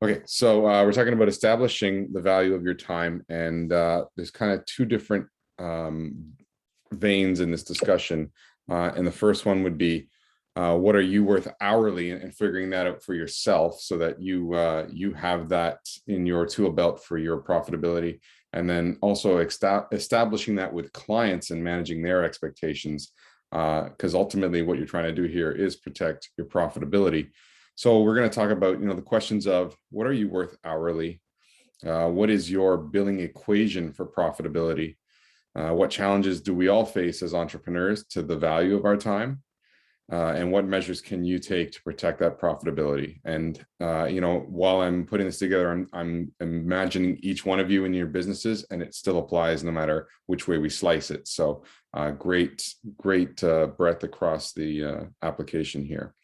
Okay, so we're talking about establishing the value of your time, and there's kind of two different veins in this discussion. And the first one would be, what are you worth hourly, and figuring that out for yourself so that you have that in your tool belt for your profitability. And then also establishing that with clients and managing their expectations, because ultimately what you're trying to do here is protect your profitability. So we're going to talk about, the questions of what are you worth hourly? What is your billing equation for profitability? What challenges do we all face as entrepreneurs to the value of our time? And what measures can you take to protect that profitability? And, while I'm putting this together, I'm imagining each one of you in your businesses, and it still applies no matter which way we slice it. So great breadth across the application here.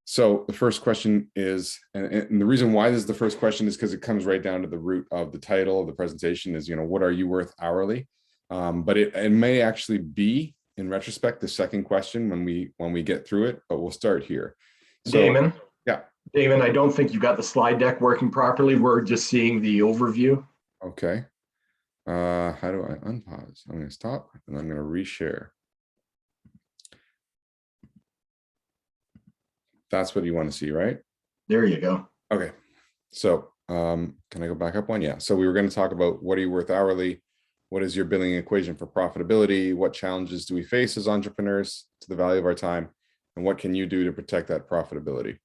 So the first question is, and the reason why this is the first question is because it comes right down to the root of the title of the presentation is, what are you worth hourly? But it may actually be, in retrospect, the second question when we get through it, but we'll start here. So, Damon? Yeah. Damon, I don't think you got the slide deck working properly. We're just seeing the overview. Okay. How do I unpause? I'm going to stop and I'm going to reshare. That's what you want to see, right? There you go. Okay. So can I go back up one? Yeah. So we were going to talk about what are you worth hourly? What is your billing equation for profitability? What challenges do we face as entrepreneurs to the value of our time? And what can you do to protect that profitability?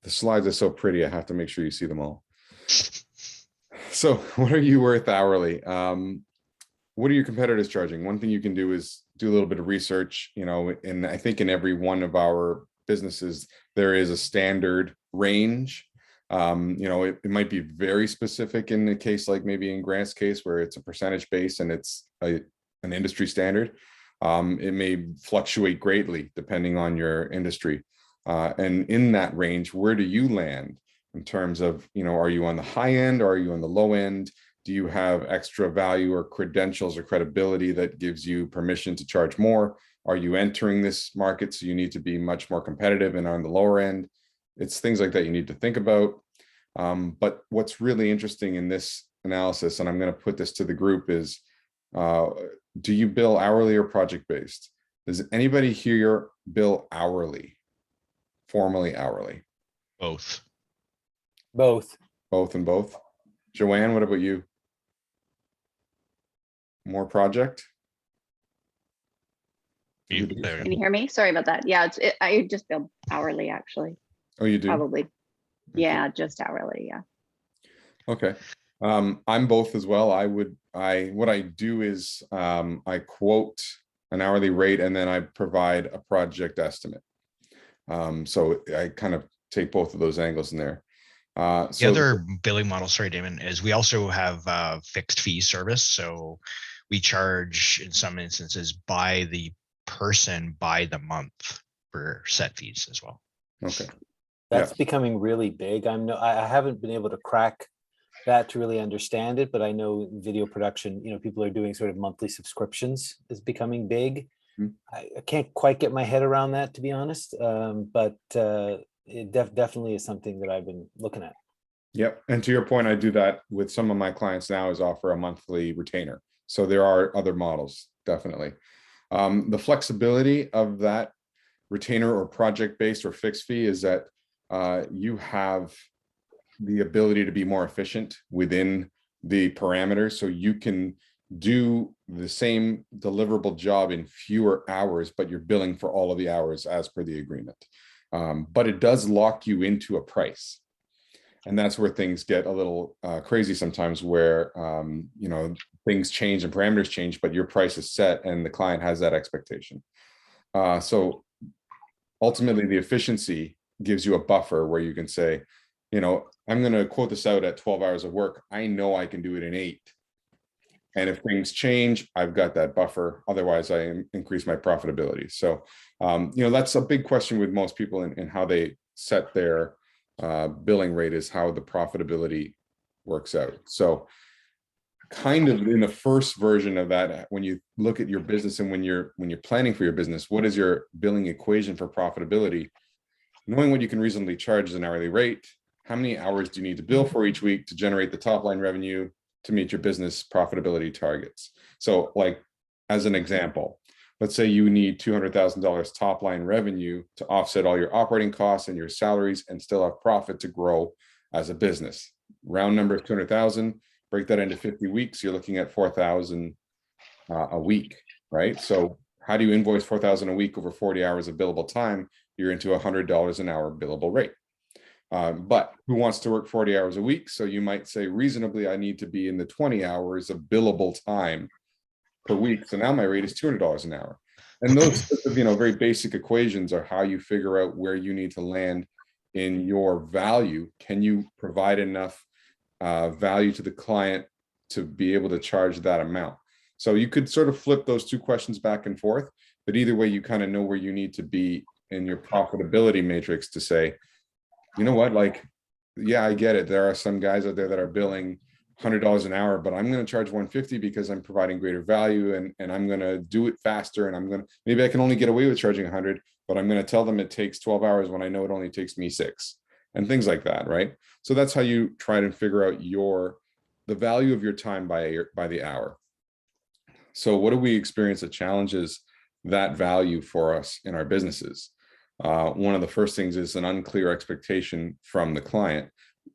The slides are so pretty, I have to make sure you see them all. So what are you worth hourly? What are your competitors charging? One thing you can do is do a little bit of research, and I think in every one of our businesses, there is a standard range. It might be very specific in a case like maybe in Grant's case where it's a percentage base and it's an industry standard. It may fluctuate greatly depending on your industry. And in that range, where do you land in terms of, are you on the high end or are you on the low end? Do you have extra value or credentials or credibility that gives you permission to charge more? Are you entering this market so you need to be much more competitive and on the lower end? It's things like that you need to think about. But what's really interesting in this analysis, and I'm going to put this to the group, is do you bill hourly or project-based? Does anybody here bill hourly, formally hourly? Both. Both and both. Joanne, what about you? More project? Can you hear me? Sorry about that. Yeah, I just bill hourly actually. Oh, you do? Probably. Yeah, just hourly. Yeah. Okay. I'm both as well. What I do is I quote an hourly rate and then I provide a project estimate. So I kind of take both of those angles in there. The other billing model, sorry, Damon, is we also have fixed fee service. So we charge in some instances by the person by the month for set fees as well. Okay. That's becoming really big. I haven't been able to crack that to really understand it, but I know video production, people are doing sort of monthly subscriptions is becoming big. Mm-hmm. I can't quite get my head around that, to be honest. But it definitely is something that I've been looking at. Yep. And to your point, I do that with some of my clients now is offer a monthly retainer. So there are other models, definitely. The flexibility of that retainer or project-based or fixed fee is that you have the ability to be more efficient within the parameters. So you can do the same deliverable job in fewer hours, but you're billing for all of the hours as per the agreement. But it does lock you into a price. And that's where things get a little crazy sometimes where, things change and parameters change, but your price is set and the client has that expectation. So ultimately the efficiency gives you a buffer where you can say, I'm going to quote this out at 12 hours of work. I know I can do it in 8. And if things change, I've got that buffer. Otherwise, I increase my profitability. So, that's a big question with most people in how they set their billing rate is how the profitability works out. So kind of in the first version of that, when you look at your business and when you're planning for your business, what is your billing equation for profitability? knowing what you can reasonably charge as an hourly rate, how many hours do you need to bill for each week to generate the top line revenue to meet your business profitability targets? So like, as an example, let's say you need $200,000 top line revenue to offset all your operating costs and your salaries and still have profit to grow as a business. Round number of 200,000, break that into 50 weeks, you're looking at 4,000 a week, right? So how do you invoice 4,000 a week over 40 hours of billable time? You're into $100 an hour billable rate. But who wants to work 40 hours a week? So you might say reasonably, I need to be in the 20 hours of billable time per week. So now my rate is $200 an hour. And those, very basic equations are how you figure out where you need to land in your value. Can you provide enough value to the client to be able to charge that amount? So you could sort of flip those two questions back and forth, but either way, you kind of know where you need to be in your profitability matrix to say, you know what, like, yeah, I get it. There are some guys out there that are billing $100 an hour, but I'm going to charge $150 because I'm providing greater value and I'm going to do it faster. And maybe I can only get away with charging 100, but I'm going to tell them it takes 12 hours when I know it only takes me 6 and things like that. Right. So that's how you try to figure out the value of your time by the hour. So what do we experience that challenges that value for us in our businesses? One of the first things is an unclear expectation from the client,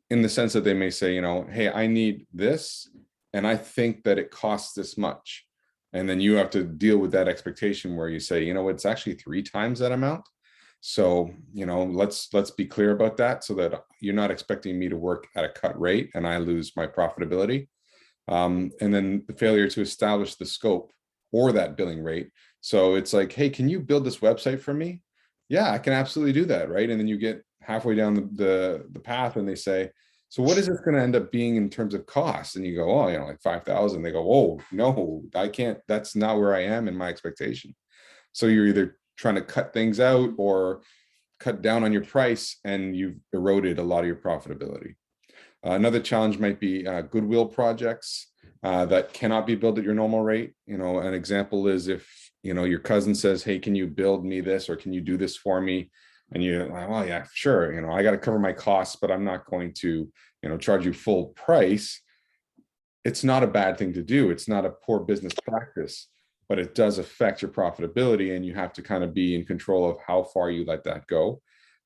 in the sense that they may say, hey, I need this, and I think that it costs this much. And then you have to deal with that expectation where you say, it's actually 3 times that amount. So, let's be clear about that so that you're not expecting me to work at a cut rate and I lose my profitability. And then the failure to establish the scope or that billing rate. So it's like, hey, can you build this website for me? Yeah, I can absolutely do that, right? And then you get halfway down the path and they say, so what is this going to end up being in terms of cost? And you go, oh, like 5,000. They go, oh, no, I can't. That's not where I am in my expectation. So you're either trying to cut things out or cut down on your price, and you've eroded a lot of your profitability. Another challenge might be goodwill projects that cannot be billed at your normal rate. An example is if, your cousin says, hey, can you build me this, or can you do this for me? And you're like, well, yeah, sure. I got to cover my costs, but I'm not going to, charge you full price. It's not a bad thing to do. It's not a poor business practice, but it does affect your profitability, and you have to kind of be in control of how far you let that go.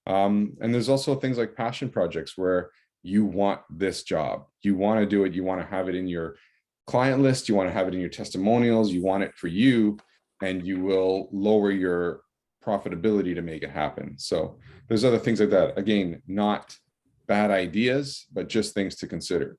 And there's also things like passion projects where you want this job, you want to do it, you want to have it in your client list, you want to have it in your testimonials, you want it for you, and you will lower your profitability to make it happen. So there's other things like that. Again, not bad ideas, but just things to consider.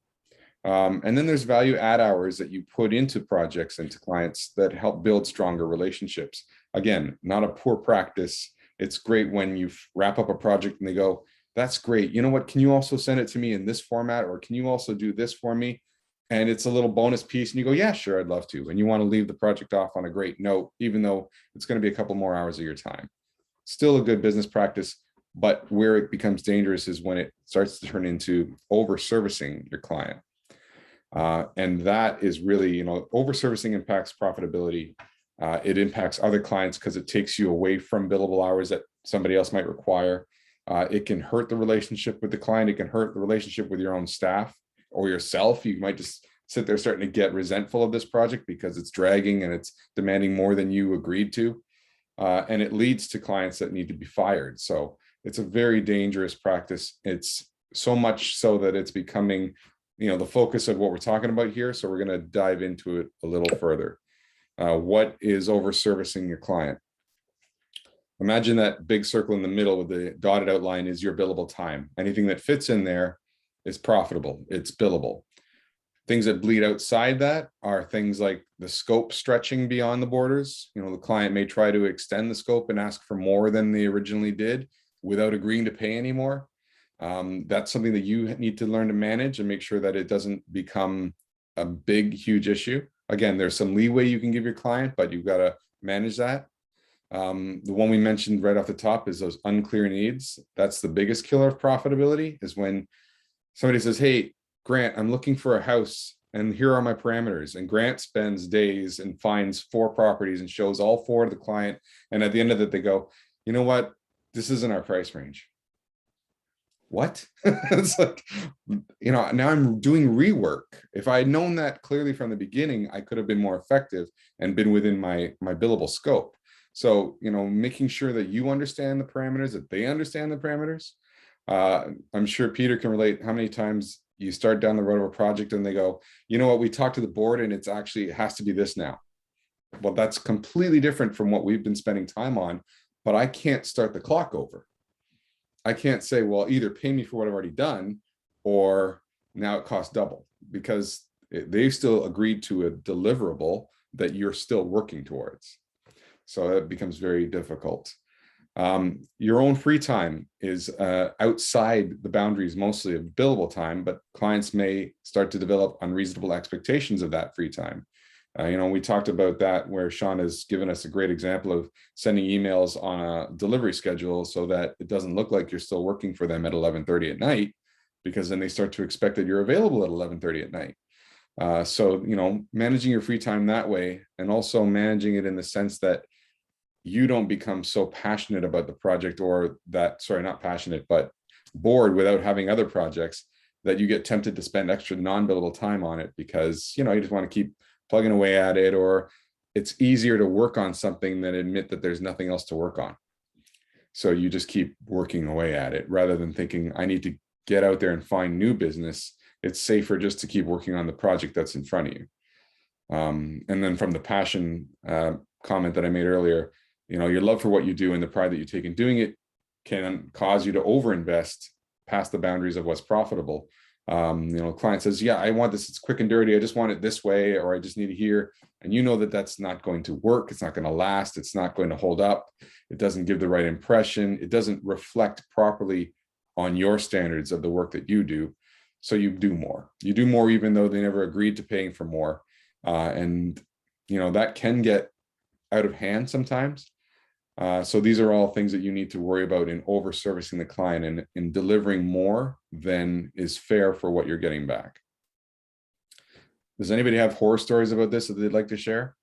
And then there's value add hours that you put into projects and to clients that help build stronger relationships. Again, not a poor practice. It's great when you wrap up a project and they go, that's great. You know what? Can you also send it to me in this format? Or can you also do this for me? And it's a little bonus piece. And you go, yeah, sure, I'd love to. And you want to leave the project off on a great note, even though it's going to be a couple more hours of your time. Still a good business practice, but where it becomes dangerous is when it starts to turn into over servicing your client. And that is really, over servicing impacts profitability. It impacts other clients because it takes you away from billable hours that somebody else might require. It can hurt the relationship with the client. It can hurt the relationship with your own staff or yourself. You might just sit there starting to get resentful of this project because it's dragging and it's demanding more than you agreed to. And it leads to clients that need to be fired. So it's a very dangerous practice. It's so much so that it's becoming, the focus of what we're talking about here. So we're going to dive into it a little further. What is over servicing your client? Imagine that big circle in the middle with the dotted outline is your billable time. Anything that fits in there is profitable. It's billable. Things that bleed outside that are things like the scope stretching beyond the borders. The client may try to extend the scope and ask for more than they originally did without agreeing to pay anymore. That's something that you need to learn to manage and make sure that it doesn't become a big, huge issue. Again, there's some leeway you can give your client, but you've got to manage that. The one we mentioned right off the top is those unclear needs. That's the biggest killer of profitability, is when somebody says, hey, Grant, I'm looking for a house and here are my parameters. And Grant spends days and finds 4 properties and shows all 4 to the client. And at the end of it, they go, you know what? This isn't our price range. what? It's like, now I'm doing rework. If I had known that clearly from the beginning, I could have been more effective and been within my billable scope. So, making sure that you understand the parameters, that they understand the parameters. I'm sure Peter can relate how many times you start down the road of a project and they go, you know what, we talked to the board and it has to be this now. Well, that's completely different from what we've been spending time on, but I can't start the clock over. I can't say, well, either pay me for what I've already done or now it costs double, because they've still agreed to a deliverable that you're still working towards. So that becomes very difficult. Your own free time is outside the boundaries mostly of billable time, but clients may start to develop unreasonable expectations of that free time. We talked about that, where Sean has given us a great example of sending emails on a delivery schedule so that it doesn't look like you're still working for them at 11:30 at night, because then they start to expect that you're available at 11:30 at night. So, managing your free time that way, and also managing it in the sense that you don't become so passionate about the project, or that, sorry, not passionate, but bored without having other projects, that you get tempted to spend extra non-billable time on it because, you just want to keep plugging away at it, or it's easier to work on something than admit that there's nothing else to work on. So you just keep working away at it rather than thinking, I need to get out there and find new business. It's safer just to keep working on the project that's in front of you. And then from the passion comment that I made earlier, your love for what you do and the pride that you take in doing it can cause you to overinvest past the boundaries of what's profitable. Client says, yeah, I want this, it's quick and dirty, I just want it this way, or I just need it here. And that that's not going to work. It's not going to last. It's not going to hold up. It doesn't give the right impression. It doesn't reflect properly on your standards of the work that you do. So you do more. You do more, even though they never agreed to paying for more. And that can get out of hand sometimes. So these are all things that you need to worry about in over servicing the client and in delivering more than is fair for what you're getting back. Does anybody have horror stories about this that they'd like to share?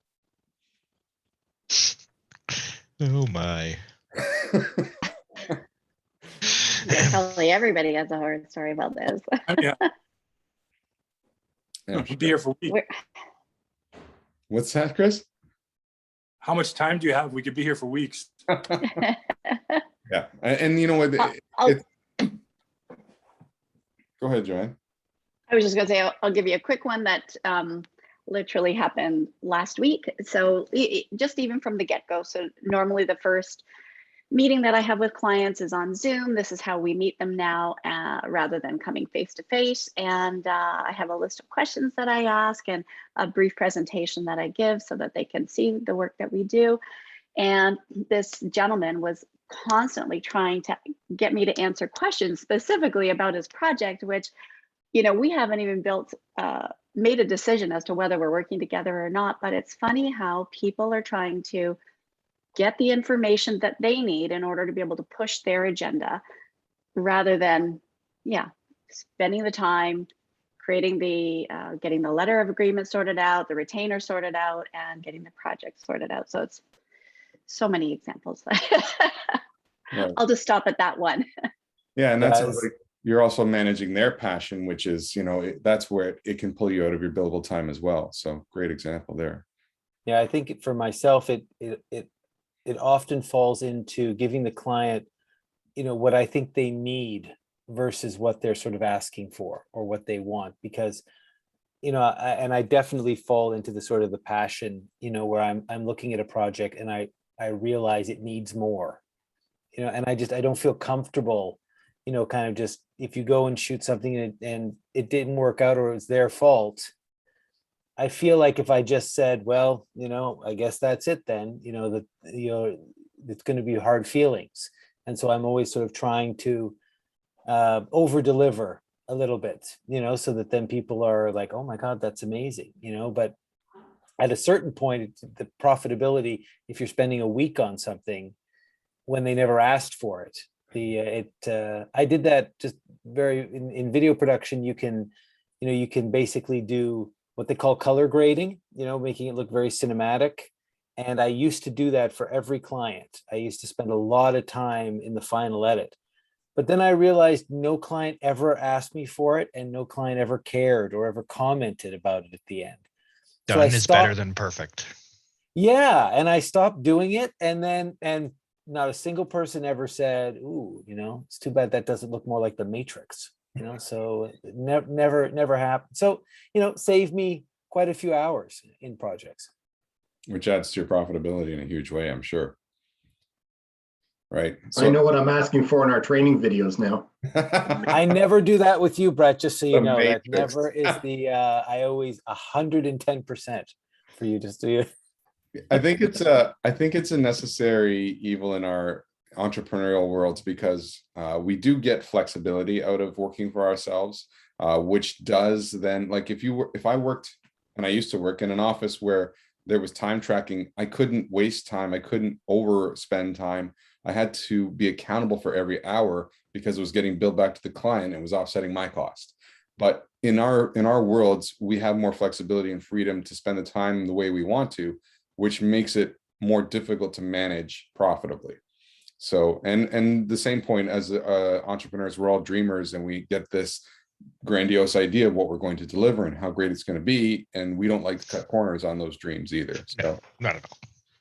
Oh my. Yeah, probably everybody has a horror story about this. Yeah, Yeah, we'll be here for weeks. what's that, Chris? How much time do you have? We could be here for weeks. Yeah, and you know what? Go ahead, Joanne. I was just going to say, I'll give you a quick one that literally happened last week. So just even from the get-go. So normally the first meeting that I have with clients is on Zoom. This is how we meet them now, rather than coming face to face. And I have a list of questions that I ask and a brief presentation that I give so that they can see the work that we do. And this gentleman was constantly trying to get me to answer questions specifically about his project, which, we haven't even made a decision as to whether we're working together or not. But it's funny how people are trying to get the information that they need in order to be able to push their agenda, rather than, spending the time creating getting the letter of agreement sorted out, the retainer sorted out, and getting the project sorted out. So it's so many examples. Right. I'll just stop at that one. Yeah, and that's like you're also managing their passion, which is, that's where it can pull you out of your billable time as well. So great example there. Yeah, I think for myself, it often falls into giving the client, what I think they need versus what they're sort of asking for or what they want. Because, I definitely fall into the sort of the passion, where I'm looking at a project and I realize it needs more, and I don't feel comfortable, kind of just, if you go and shoot something and it didn't work out or it's their fault, I feel like if I just said, well, I guess that's it then, it's going to be hard feelings. And so I'm always sort of trying to over deliver a little bit, so that then people are like, oh my God, that's amazing, but at a certain point, the profitability, if you're spending a week on something when they never asked for it, I did that just in video production. You can basically do what they call color grading, making it look very cinematic. And I used to do that for every client. I used to spend a lot of time in the final edit. But then I realized no client ever asked me for it, and no client ever cared or ever commented about it at the end. So I Done is better stopped. than perfect. Yeah, and I stopped doing it, and not a single person ever said, "Ooh, it's too bad that doesn't look more like the Matrix." So it never happened. So saved me quite a few hours in projects. Which adds to your profitability in a huge way, I'm sure. Right. I know what I'm asking for in our training videos now. I never do that with you, Brett, just so you The know. That Matrix. never is the I always 110% for you just to I think it's a necessary evil in our entrepreneurial worlds, because we do get flexibility out of working for ourselves, which does then, like, if I worked, and I used to work in an office where there was time tracking, I couldn't waste time, I couldn't overspend time. I had to be accountable for every hour because it was getting billed back to the client and was offsetting my cost. But in our worlds, we have more flexibility and freedom to spend the time the way we want to, which makes it more difficult to manage profitably. So, and the same point as entrepreneurs, we're all dreamers, and we get this grandiose idea of what we're going to deliver and how great it's going to be, and we don't like to cut corners on those dreams either. So, Not at all.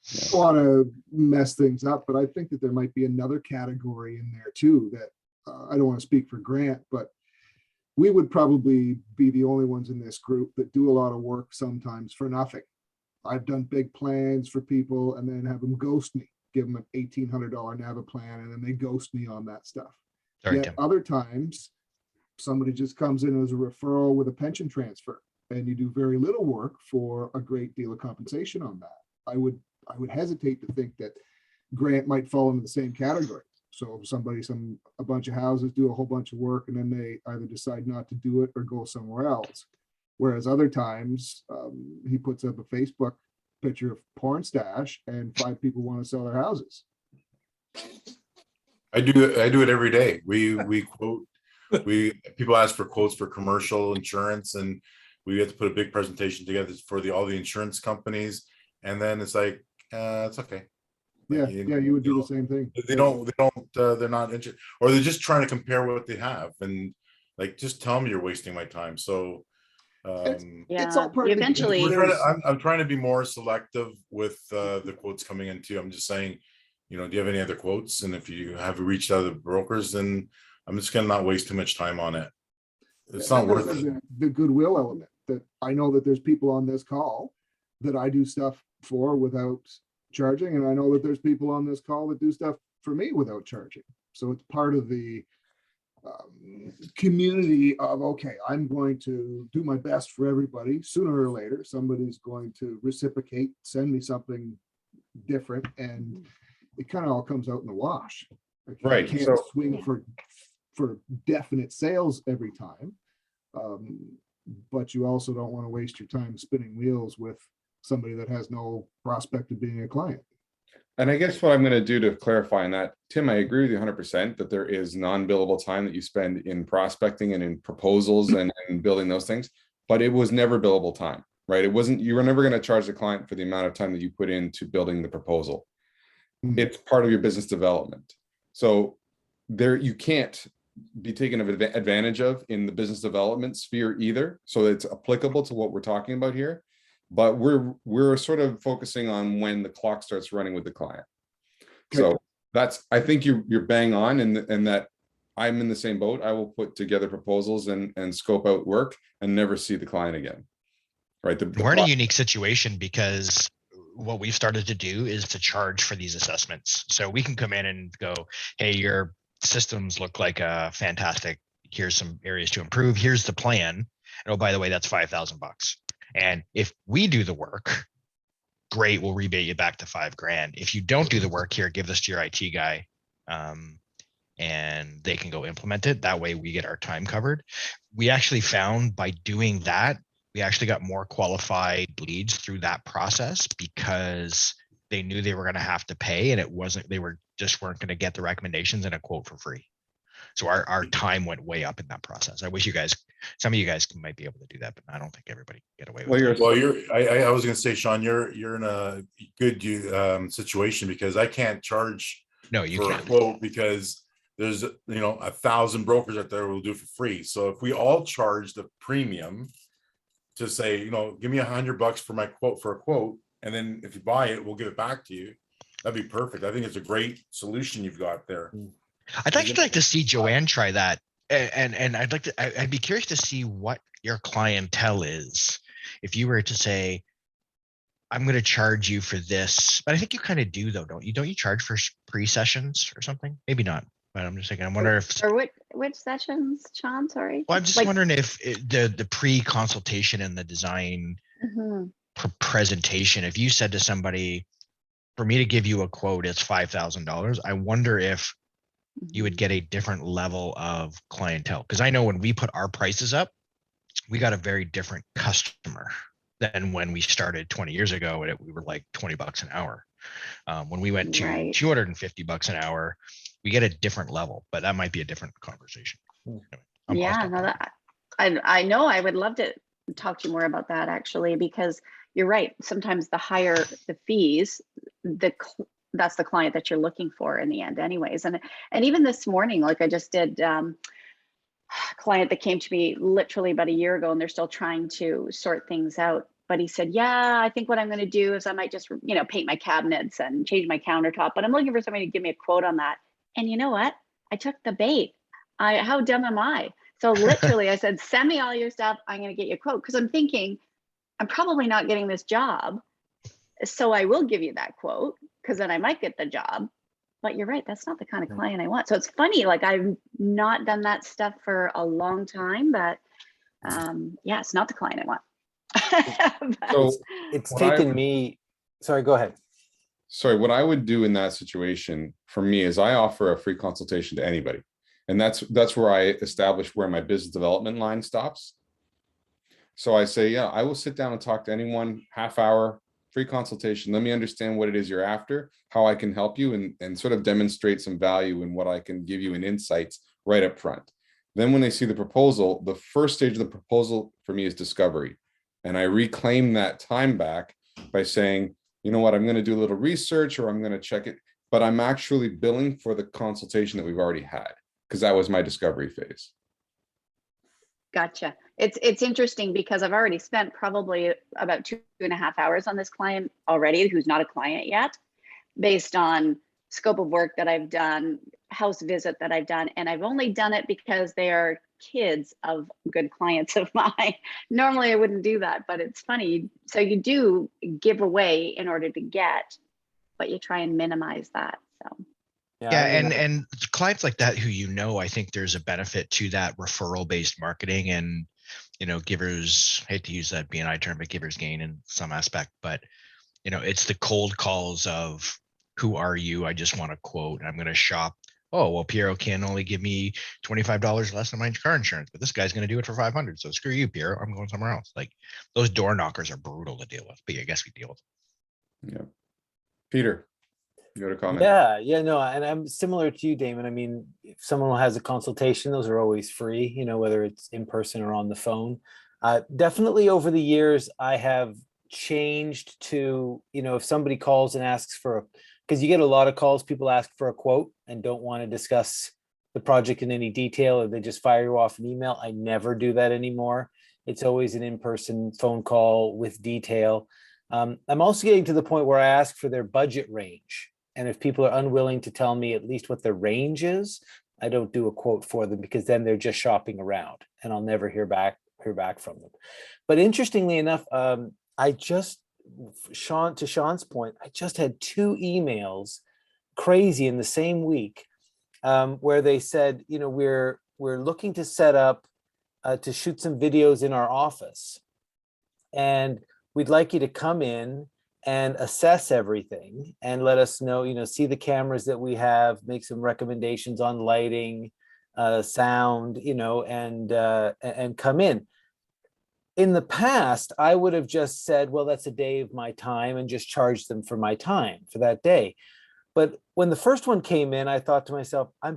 I want to mess things up, but I think that there might be another category in there too that I don't want to speak for Grant, but we would probably be the only ones in this group that do a lot of work sometimes for nothing. I've done big plans for people and then have them ghost me, give them an $1,800 NAVA plan, and then they ghost me on that stuff. Sorry, Yet Tim. other times, somebody just comes in as a referral with a pension transfer, and you do very little work for a great deal of compensation on that. I would hesitate to think that Grant might fall into the same category. So if a bunch of houses do a whole bunch of work, and then they either decide not to do it or go somewhere else. Whereas other times he puts up a Facebook picture of porn stash and 5 people want to sell their houses. I do it every day. We quote, people ask for quotes for commercial insurance, and we have to put a big presentation together for all the insurance companies. And then it's like, it's okay. Yeah, you would do the same thing. They're not interested, or they're just trying to compare what they have, and like, just tell me you're wasting my time. So It's all part of the eventually. I'm trying to be more selective with the quotes coming in too. I'm just saying, do you have any other quotes? And if you have reached out to the brokers, then I'm just gonna not waste too much time on it. It's not worth it. The goodwill element, that I know that there's people on this call that I do stuff for without charging, and I know that there's people on this call that do stuff for me without charging. So it's part of the community of, okay, I'm going to do my best for everybody. Sooner or later, somebody's going to reciprocate, send me something different, and it kind of all comes out in the wash. Right. You can't swing for definite sales every time, but you also don't want to waste your time spinning wheels with somebody that has no prospect of being a client. and I guess what I'm going to do to clarify on that, Tim, I agree with you 100% that there is non-billable time that you spend in prospecting and in proposals and building those things, but it was never billable time, right? It wasn't, you were never going to charge the client for the amount of time that you put into building the proposal. It's part of your business development. So there, you can't be taken advantage of in the business development sphere either. So it's applicable to what we're talking about here. But we're sort of focusing on when the clock starts running with the client. Okay. So that's, I think you're bang on, and that I'm in the same boat. I will put together proposals and scope out work and never see the client again. Right. We're in a unique situation because what we've started to do is to charge for these assessments. So we can come in and go, hey, your systems look like a fantastic, here's some areas to improve. Here's the plan. And oh, by the way, that's $5,000. And if we do the work, great, we'll rebate you back to $5,000. If you don't do the work, here, give this to your IT guy, and they can go implement it. That way we get our time covered. We actually found by doing that, we actually got more qualified leads through that process because they knew they were going to have to pay, and they weren't going to get the recommendations and a quote for free. So our time went way up in that process. I wish some of you guys might be able to do that, but I don't think everybody can get away with it. Well, I was going to say, Sean, you're in a good situation, because I can't charge No, you for can't. a quote because there's, 1,000 brokers out there who will do it for free. So if we all charge the premium to say, give me $100 for my quote, for a quote, and then if you buy it, we'll give it back to you. That'd be perfect. I think it's a great solution you've got there. I'd actually like to see Joanne try that. And I'd be curious to see what your clientele is. If you were to say, I'm going to charge you for this, but I think you kind of do though, don't you? Don't you charge for pre-sessions or something? Maybe not, but I'm just thinking, I'm wondering if, Or which sessions, Sean? Sorry. well, I'm just Like- wondering if the pre-consultation and the design Mhm. presentation, if you said to somebody, for me to give you a quote, it's $5,000. I wonder if you would get a different level of clientele. Because I know when we put our prices up, we got a very different customer than when we started 20 years ago, and we were like $20 an hour. When we went to Right. $250 an hour, we get a different level, but that might be a different conversation. Anyway, I'll Yeah, stop no, there. I know. I would love to talk to you more about that actually, because you're right. Sometimes the higher the fees, that's the client that you're looking for in the end, anyways. And even this morning, like I just did, client that came to me literally about a year ago, and they're still trying to sort things out. But he said, yeah, I think what I'm going to do is I might just, paint my cabinets and change my countertop, but I'm looking for somebody to give me a quote on that. And you know what? I took the bait. How dumb am I? So literally I said, send me all your stuff. I'm going to get you a quote. Cause I'm thinking I'm probably not getting this job. So I will give you that quote, because then I might get the job. But you're right, that's not the kind of client I want. So it's funny, like I've not done that stuff for a long time, but yeah, it's not the client I want. But- So It's what I taken would- me, sorry, go ahead. Sorry, what I would do in that situation for me is I offer a free consultation to anybody. And that's where I establish where my business development line stops. So I say, yeah, I will sit down and talk to anyone, half hour, free consultation. Let me understand what it is you're after, how I can help you, and sort of demonstrate some value in what I can give you in insights right up front. Then when they see the proposal, the first stage of the proposal for me is discovery. And I reclaim that time back by saying, you know what, I'm going to do a little research, or I'm going to check it, but I'm actually billing for the consultation that we've already had, because that was my discovery phase. Gotcha. It's interesting because I've already spent probably about 2.5 hours on this client already, who's not a client yet, based on scope of work that I've done, house visit that I've done. And I've only done it because they are kids of good clients of mine. Normally I wouldn't do that, but it's funny. So you do give away in order to get, but you try and minimize that. So Yeah, I mean, and clients like that who I think there's a benefit to that referral based marketing, and givers, hate to use that BNI term, but givers gain in some aspect. But it's the cold calls of, who are you? I just want a quote. I'm going to shop. Oh, well, Piero can only give me $25 less than my car insurance, but this guy's going to do it for 500. So screw you, Piero. I'm going somewhere else. Like, those door knockers are brutal to deal with, but I guess we deal with them. Yeah. Peter, you got a comment? yeah, no, and I'm similar to you, Damon. I mean, if someone has a consultation, those are always free, whether it's in person or on the phone. Definitely over the years, I have changed to, if somebody calls and asks because you get a lot of calls, people ask for a quote and don't want to discuss the project in any detail, or they just fire you off an email. I never do that anymore. It's always an in-person phone call with detail. I'm also getting to the point where I ask for their budget range. And if people are unwilling to tell me at least what the range is, I don't do a quote for them, because then they're just shopping around and I'll never hear back from them. But interestingly enough, to Sean's point, I just had 2 emails, crazy, in the same week, where they said, we're looking to set up to shoot some videos in our office, and we'd like you to come in and assess everything and let us know, see the cameras that we have, make some recommendations on lighting, sound, and come in. In the past, I would have just said, well, that's a day of my time, and just charged them for my time for that day. But when the first one came in, I thought to myself, they're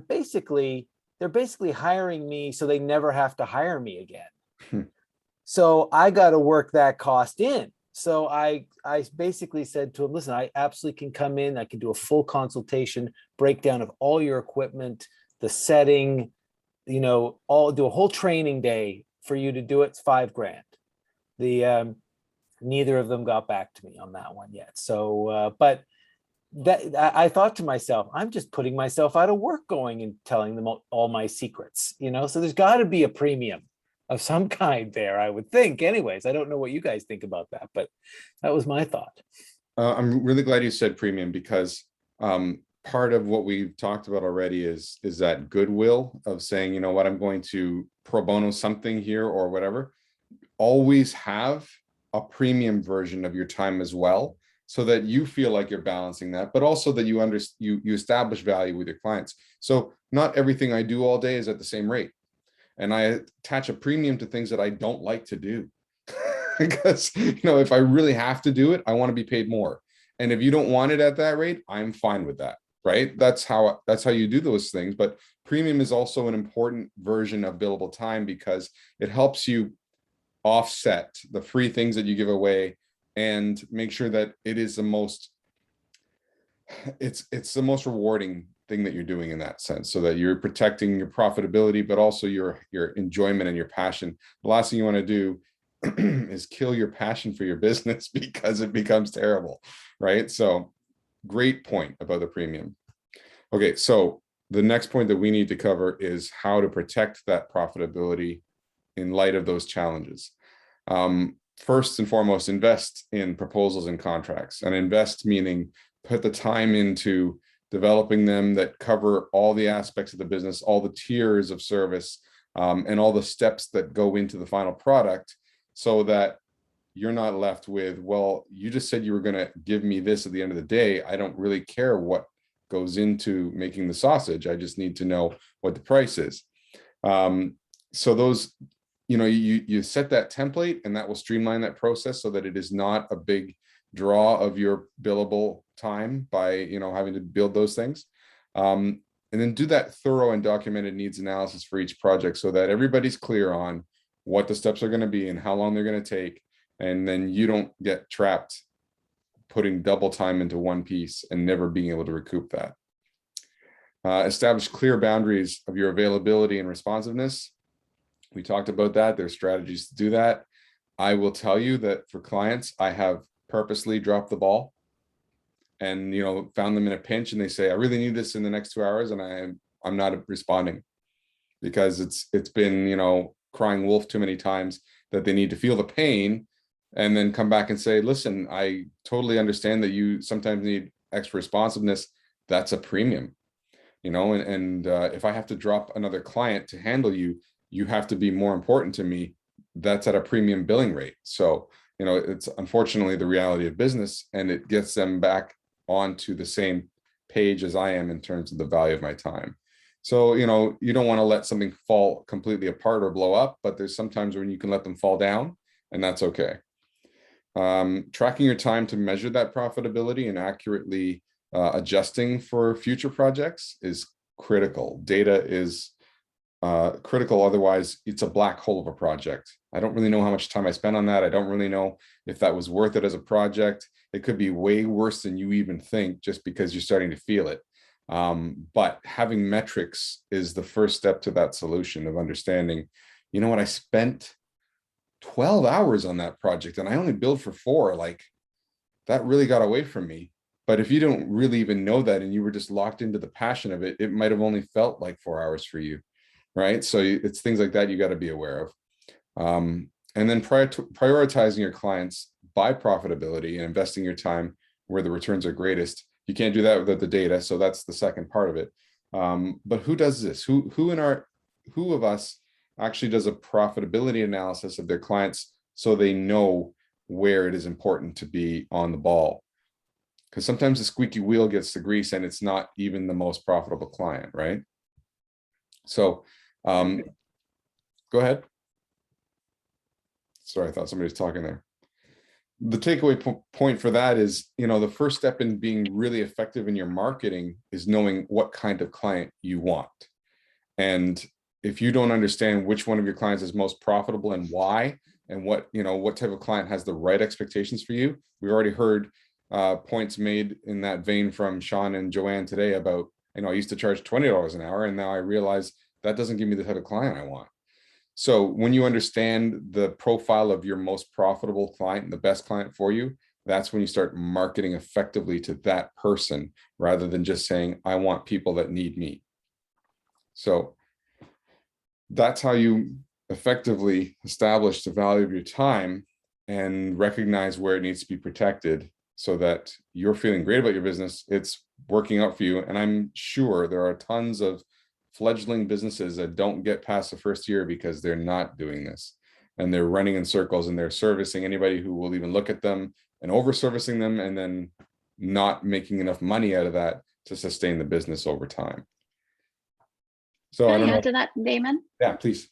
basically hiring me so they never have to hire me again. So I got to work that cost in. So I basically said to him, listen, I absolutely can come in. I can do a full consultation, breakdown of all your equipment, the setting, all do a whole training day for you to do it. It's $5,000. The neither of them got back to me on that one yet. So, but that I thought to myself, I'm just putting myself out of work going and telling them all my secrets, so there's got to be a premium of some kind there, I would think. Anyways, I don't know what you guys think about that, but that was my thought. I'm really glad you said premium, because part of what we've talked about already is that goodwill of saying, you know what, I'm going to pro bono something here or whatever. Always have a premium version of your time as well, so that you feel like you're balancing that, but also that you establish value with your clients. So not everything I do all day is at the same rate. And I attach a premium to things that I don't like to do. Because, if I really have to do it, I want to be paid more. And if you don't want it at that rate, I'm fine with that, right? That's how you do those things. But premium is also an important version of billable time, because it helps you offset the free things that you give away and make sure that it is the most, it's the most rewarding thing that you're doing in that sense, so that you're protecting your profitability, but also your enjoyment and your passion. The last thing you want to do is kill your passion for your business because it becomes terrible, right? So great point about the premium. Okay, so the next point that we need to cover is how to protect that profitability in light of those challenges. First and foremost, invest in proposals and contracts. And invest meaning put the time into developing them that cover all the aspects of the business, all the tiers of service, and all the steps that go into the final product, so that you're not left with, well, you just said you were going to give me this at the end of the day. I don't really care what goes into making the sausage. I just need to know what the price is. So those, you set that template, and that will streamline that process so that it is not a big draw of your billable time by, having to build those things. And then do that thorough and documented needs analysis for each project, so that everybody's clear on what the steps are going to be and how long they're going to take. And then you don't get trapped putting double time into one piece and never being able to recoup that. Establish clear boundaries of your availability and responsiveness. We talked about that. There's strategies to do that. I will tell you that for clients, I have purposely dropped the ball and, found them in a pinch, and they say, I really need this in the next 2 hours. And I'm not responding, because it's been, crying wolf too many times, that they need to feel the pain and then come back and say, listen, I totally understand that you sometimes need extra responsiveness. That's a premium, and if I have to drop another client to handle you, you have to be more important to me. That's at a premium billing rate. So, it's unfortunately the reality of business, and it gets them back onto the same page as I am in terms of the value of my time. So, you don't want to let something fall completely apart or blow up, but there's sometimes when you can let them fall down, and that's okay. Tracking your time to measure that profitability and accurately adjusting for future projects is critical. Data is critical. Otherwise, it's a black hole of a project. I don't really know how much time I spent on that. I don't really know if that was worth it as a project. It could be way worse than you even think, just because you're starting to feel it. But having metrics is the first step to that solution of understanding, what, I spent 12 hours on that project and I only billed for 4. Like, that really got away from me. But if you don't really even know that, and you were just locked into the passion of it, it might have only felt like 4 hours for you. Right. So it's things like that you got to be aware of. And then prioritizing your clients by profitability and investing your time where the returns are greatest. You can't do that without the data. So that's the second part of it. But who does this? Who of us actually does a profitability analysis of their clients, so they know where it is important to be on the ball? Because sometimes the squeaky wheel gets the grease, and it's not even the most profitable client, right? So go ahead. Sorry, I thought somebody was talking there. The takeaway point for that is, the first step in being really effective in your marketing is knowing what kind of client you want. And if you don't understand which one of your clients is most profitable and why, and what type of client has the right expectations for you. We already heard points made in that vein from Sean and Joanne today about I used to charge $20 an hour, and now I realize that doesn't give me the type of client I want. So when you understand the profile of your most profitable client, the best client for you, that's when you start marketing effectively to that person, rather than just saying, I want people that need me. So that's how you effectively establish the value of your time and recognize where it needs to be protected, so that you're feeling great about your business. It's working out for you. And I'm sure there are tons of fledgling businesses that don't get past the first year because they're not doing this, and they're running in circles, and they're servicing anybody who will even look at them, and over servicing them, and then not making enough money out of that to sustain the business over time. So I Can don't I know. add to that, Damon? Yeah, please.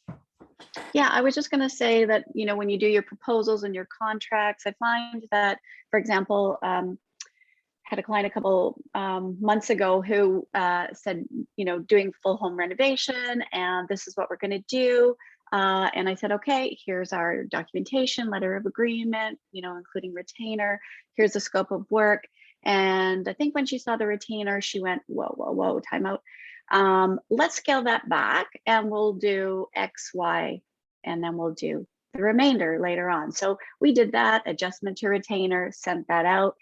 Yeah, I was just going to say that, when you do your proposals and your contracts, I find that, for example, had a client a couple months ago who said, doing full home renovation, and this is what we're going to do. And I said, okay, here's our documentation, letter of agreement, including retainer. Here's the scope of work. And I think when she saw the retainer, she went, whoa, time out. Let's scale that back, and we'll do X, Y, and then we'll do the remainder later on. So we did that adjustment to retainer, sent that out.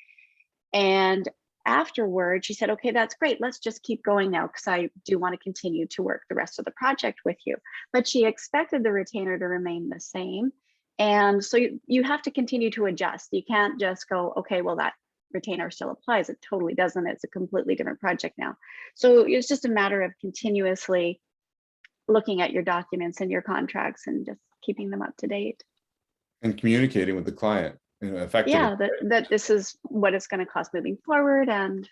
And afterward, she said, okay, that's great. Let's just keep going now, because I do want to continue to work the rest of the project with you. But she expected the retainer to remain the same. And so you have to continue to adjust. You can't just go, okay, well, that retainer still applies. It totally doesn't. It's a completely different project now. So it's just a matter of continuously looking at your documents and your contracts and just keeping them up to date. And communicating with the client effectively. Yeah, that this is what it's going to cost moving forward. And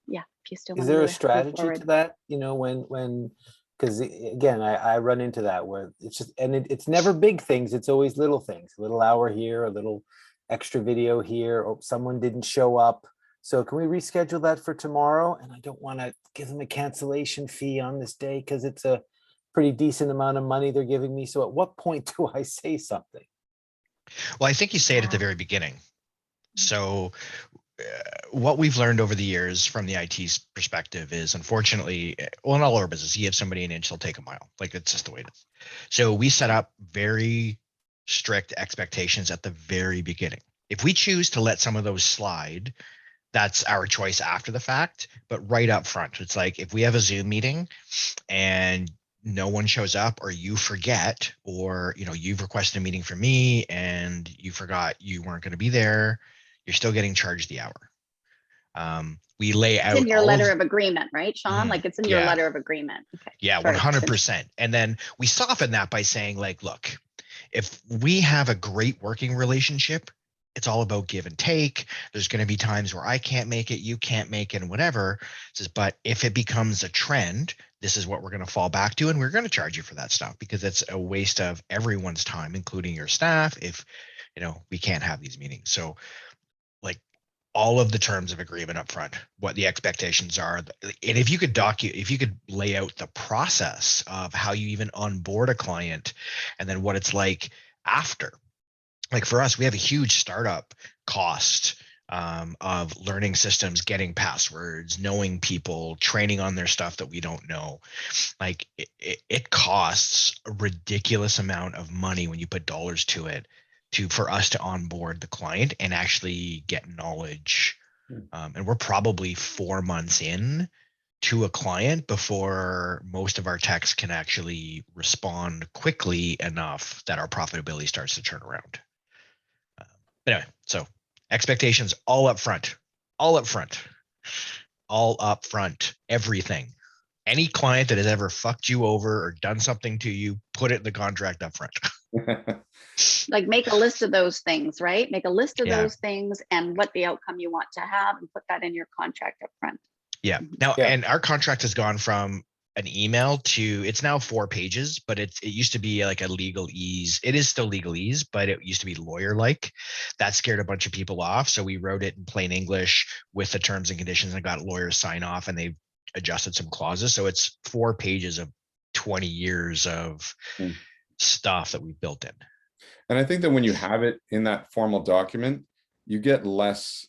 yeah, if you still Is want there to a strategy forward. to that? When because again, I run into that where it's just, and it's never big things. It's always little things, a little hour here, a little extra video here, or someone didn't show up. So can we reschedule that for tomorrow? And I don't want to give them a cancellation fee on this day because it's a pretty decent amount of money they're giving me. So at what point do I say something? Well, I think you say it at the very beginning. So what we've learned over the years from the IT perspective is, unfortunately, well, in all our business, you give somebody an inch, they'll take a mile. Like, it's just the way it is. So we set up very strict expectations at the very beginning. If we choose to let some of those slide, that's our choice after the fact. But right up front, it's like, if we have a Zoom meeting and no one shows up, or you forget, or you've requested a meeting from me and you forgot you weren't going to be there, you're still getting charged the hour. We lay out it's in your letter of agreement, right, Sean? Like, it's in your letter of agreement. Okay. Yeah, 100%. And then we soften that by saying, like, look, if we have a great working relationship, it's all about give and take. There's going to be times where I can't make it, you can't make it, and whatever. It says, but if it becomes a trend, this is what we're going to fall back to, and we're going to charge you for that stuff, because it's a waste of everyone's time, including your staff, if we can't have these meetings. So, like, all of the terms of agreement up front, what the expectations are, and if you could lay out the process of how you even onboard a client, and then what it's like after. Like, for us, we have a huge startup cost of learning systems, getting passwords, knowing people, training on their stuff that we don't know. Like, it costs a ridiculous amount of money when you put dollars to it for us to onboard the client and actually get knowledge. And we're probably 4 months in to a client before most of our techs can actually respond quickly enough that our profitability starts to turn around. Anyway, so expectations all up front, everything. Any client that has ever fucked you over or done something to you, put it in the contract up front. Like, make a list of those things, right? Make a list of those things and what the outcome you want to have, and put that in your contract up front. Yeah. Now, and our contract has gone from an email to, it's now 4 pages, but it used to be like a legalese. It is still legalese, but it used to be lawyer-like. That scared a bunch of people off. So we wrote it in plain English with the terms and conditions and got lawyers sign off, and they adjusted some clauses. So it's 4 pages of 20 years of stuff that we've built in. And I think that when you have it in that formal document, you get less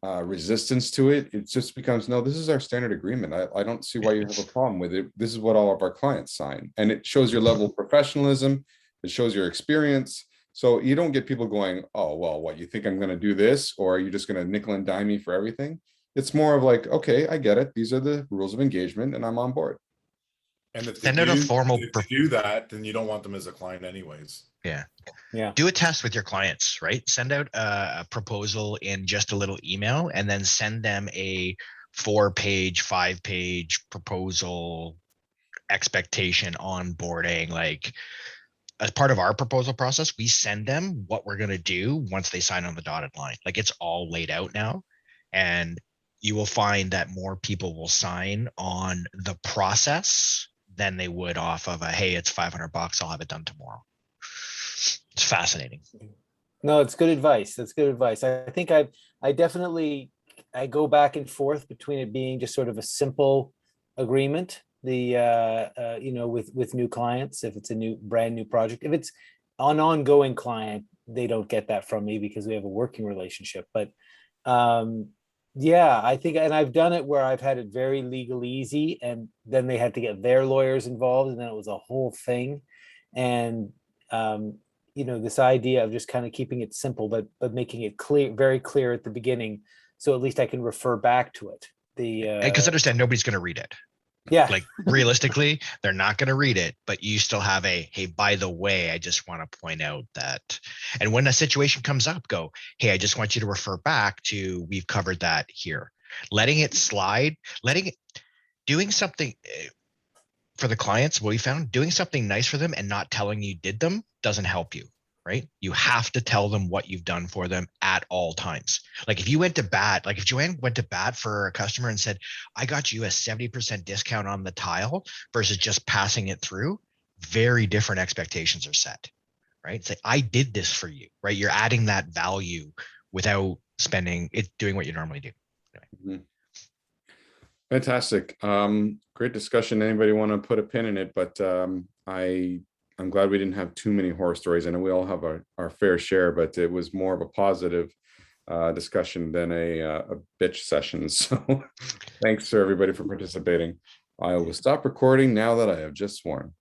resistance to it. It just becomes, no, this is our standard agreement. I don't see why you have a problem with it. This is what all of our clients sign. And it shows your level of professionalism. It shows your experience. So you don't get people going, oh, well, what, you think I'm going to do this? Or are you just going to nickel and dime me for everything? It's more of like, okay, I get it. These are the rules of engagement and I'm on board. And if Send out a formal if they do that, then you don't want them as a client anyways. Yeah. Yeah. Do a test with your clients, right? Send out a proposal in just a little email and then send them a 4-page, 5-page proposal expectation onboarding. Like, as part of our proposal process, we send them what we're going to do once they sign on the dotted line. Like, it's all laid out now. And you will find that more people will sign on the process than they would off of a, hey, it's $500, I'll have it done tomorrow. It's fascinating. No, it's good advice. That's good advice. I think I definitely go back and forth between it being just sort of a simple agreement, with new clients, if it's a brand new project. If it's an ongoing client, they don't get that from me because we have a working relationship. But yeah, I think, and I've done it where I've had it very legal easy, and then they had to get their lawyers involved, and then it was a whole thing. And this idea of just kind of keeping it simple, but making it clear, very clear at the beginning, so at least I can refer back to it. Because understand, nobody's going to read it. Yeah, Like, realistically, they're not going to read it, but you still have a, hey, by the way, I just want to point out that. And when a situation comes up, go, hey, I just want you to refer back to, we've covered that here. Letting it slide, doing something for the clients, what we found, doing something nice for them and not telling you did them doesn't help you, right? You have to tell them what you've done for them at all times. Like, if you went to bat, like if Joanne went to bat for a customer and said, I got you a 70% discount on the tile versus just passing it through, very different expectations are set, right? It's like, I did this for you, right? You're adding that value without spending it, doing what you normally do. Mhm. Fantastic. Great discussion. Anybody want to put a pin in it? But I'm glad we didn't have too many horror stories. I know we all have our fair share, but it was more of a positive discussion than a bitch session. So thanks to everybody for participating. I will stop recording now that I have just sworn.